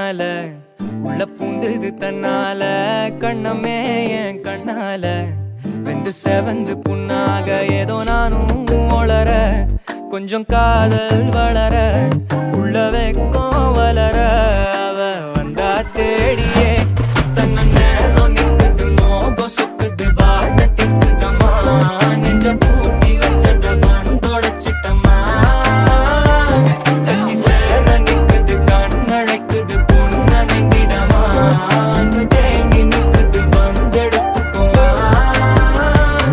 முன்னால உள்ள பூந்தது தன்னால கண்ணமே என் கண்ணால வெந்து செவந்து புண்ணாக ஏதோ நானும் ஒளர கொஞ்சம் காதல் வளர உள்ள வெக்கம் வளர அவ வந்தா தேடிய